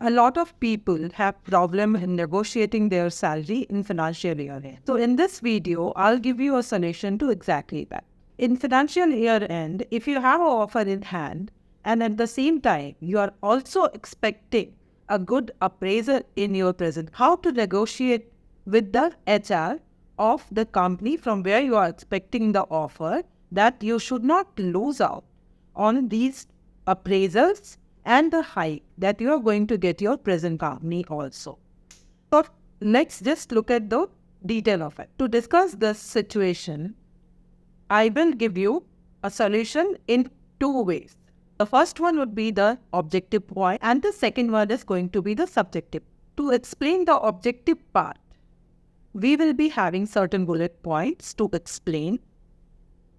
A lot of people have problem in negotiating their salary in financial year end. So in this video, I'll give you a solution to exactly that. In financial year end, if you have an offer in hand and at the same time, you are also expecting a good appraisal in your present, how to negotiate with the HR of the company from where you are expecting the offer, that you should not lose out on these appraisals and the hike that you are going to get your present company also. So let's just look at the detail of it. To discuss this situation, I will give you a solution in two ways. The first one would be the objective point and the second one is going to be the subjective. To explain the objective part, we will be having certain bullet points to explain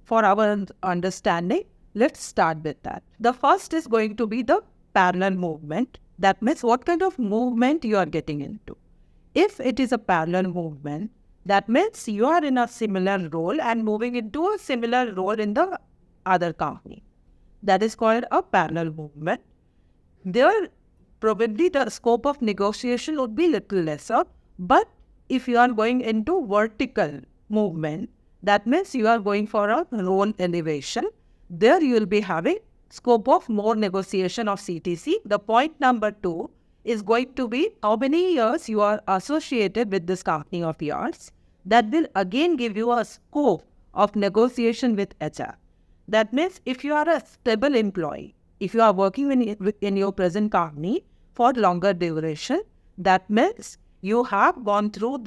for our understanding. Let's start with that. The first is going to be the parallel movement. That means what kind of movement you are getting into. If it is a parallel movement, that means you are in a similar role and moving into a similar role in the other company. That is called a parallel movement. There, probably the scope of negotiation would be little lesser, but if you are going into vertical movement, that means you are going for a role elevation. There you will be having scope of more negotiation of CTC. The point number 2 is going to be how many years you are associated with this company of yours. That will again give you a scope of negotiation with HR. That means if you are a stable employee, if you are working in your present company for longer duration, that means you have gone through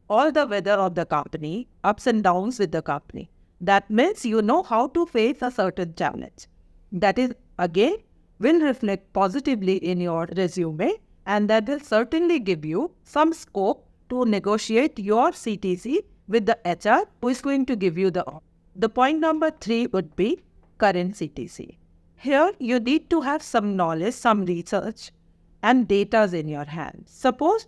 all the weather of the company, ups and downs with the company. That means you know how to face a certain challenge. That is again will reflect positively in your resume, and that will certainly give you some scope to negotiate your CTC with the HR who is going to give you the offer. The point number 3 would be current CTC. Here you need to have some knowledge, some research and data in your hands. Suppose,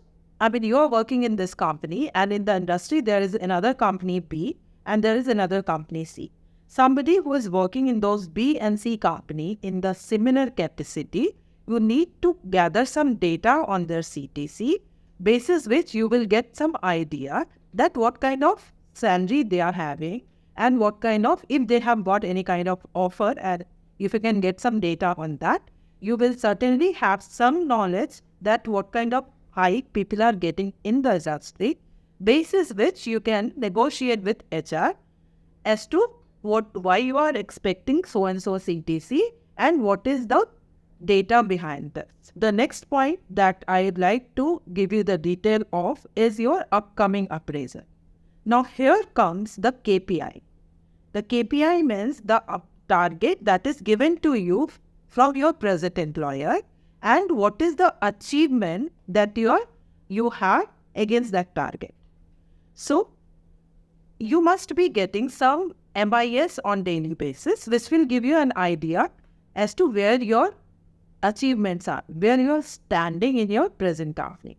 you are working in this company and in the industry there is another company B and there is another company C. Somebody who is working in those B and C company in the similar capacity, you need to gather some data on their CTC, basis which you will get some idea that what kind of salary they are having and what kind of, if they have got any kind of offer, and if you can get some data on that, you will certainly have some knowledge that what kind of hike people are getting in the industry, basis which you can negotiate with HR as to why you are expecting so and so CTC and what is the data behind this. The next point that I'd like to give you the detail of is your upcoming appraisal. Now here comes the KPI. The KPI means the target that is given to you from your present employer and what is the achievement that you have against that target. So you must be getting some MIS on daily basis, which will give you an idea as to where your achievements are, where you are standing in your present company.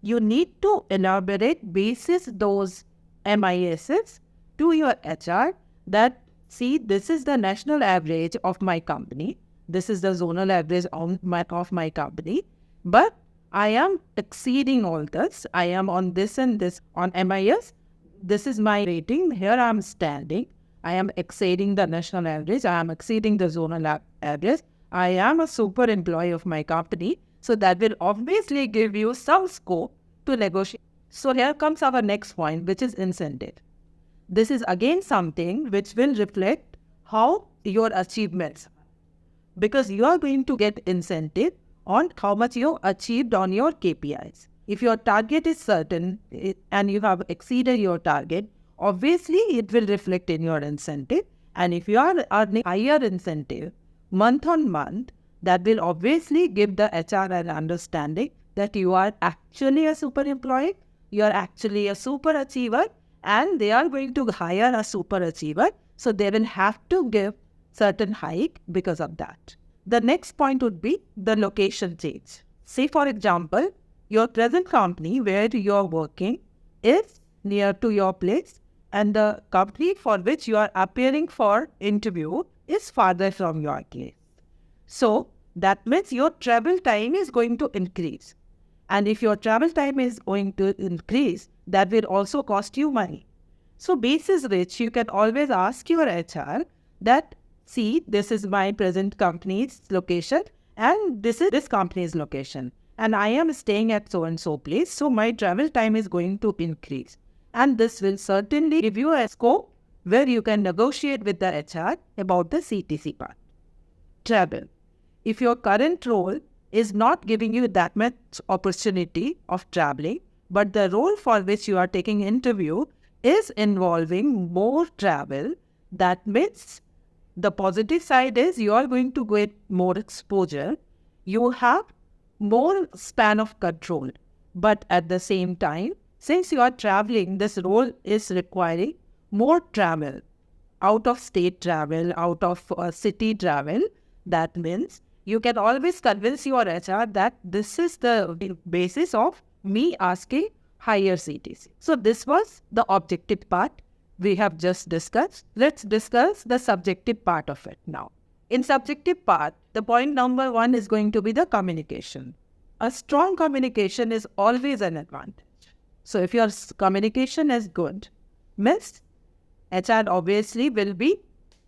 You need to elaborate basis those MISs to your HR that, see, this is the national average of my company, this is the zonal average of my company, but I am exceeding all this. I am on this and this on MIS. This is my rating. Here I am standing. I am exceeding the national average. I am exceeding the zonal average. I am a super employee of my company. So that will obviously give you some scope to negotiate. So here comes our next point, which is incentive. This is again something which will reflect how your achievements are. Because you are going to get incentive on how much you achieved on your KPIs. If your target is certain and you have exceeded your target, obviously it will reflect in your incentive. And if you are earning higher incentive month on month, that will obviously give the HR an understanding that you are actually a super employee, you are actually a super achiever, and they are going to hire a super achiever. So they will have to give certain hike because of that. The next point would be the location change. Say for example, your present company where you are working is near to your place and the company for which you are appearing for interview is farther from your place. So that means your travel time is going to increase. And if your travel time is going to increase, that will also cost you money. So basis which you can always ask your HR that, see, this is my present company's location and this is this company's location. And I am staying at so-and-so place, so my travel time is going to increase. And this will certainly give you a scope where you can negotiate with the HR about the CTC part. Travel. If your current role is not giving you that much opportunity of traveling, but the role for which you are taking interview is involving more travel, that means the positive side is you are going to get more exposure, you have more span of control. But at the same time, since you are traveling, this role is requiring more travel, out of state travel, out of city travel. That means you can always convince your HR that this is the basis of me asking higher CTC. So this was the objective part we have just discussed. Let's discuss the subjective part of it now. In subjective part, the point number 1 is going to be the communication. A strong communication is always an advantage. So if your communication is good, means HR obviously will be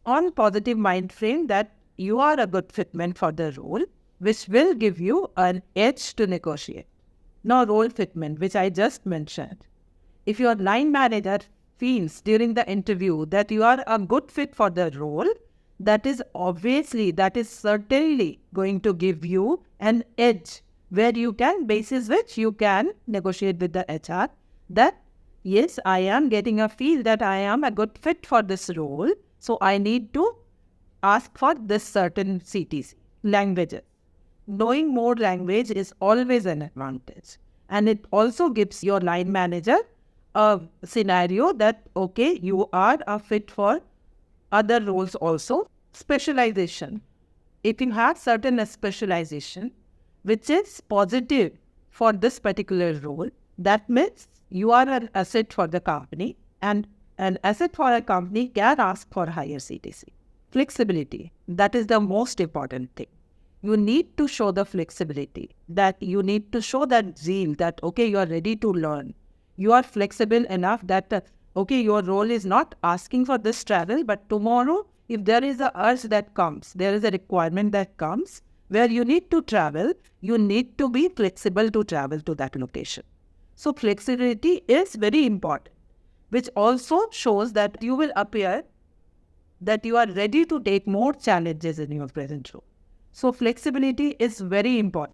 on positive mind frame that you are a good fitment for the role, which will give you an edge to negotiate. Now, role fitment, which I just mentioned. If your line manager feels during the interview that you are a good fit for the role, that is certainly going to give you an edge where you can, basis which you can negotiate with the HR that, yes, I am getting a feel that I am a good fit for this role, so I need to ask for this certain CTC. Languages. Knowing more language is always an advantage. And it also gives your line manager a scenario that, okay, you are a fit for other roles also. Specialization. If you have certain specialization, which is positive for this particular role, that means you are an asset for the company, and an asset for a company can ask for higher CTC. Flexibility. That is the most important thing. You need to show the flexibility, that you need to show that zeal that, okay, you are ready to learn. You are flexible enough that, okay, your role is not asking for this travel, but tomorrow, if there is a urge that comes, there is a requirement that comes where you need to travel, you need to be flexible to travel to that location. So flexibility is very important, which also shows that you will appear that you are ready to take more challenges in your present role. So flexibility is very important.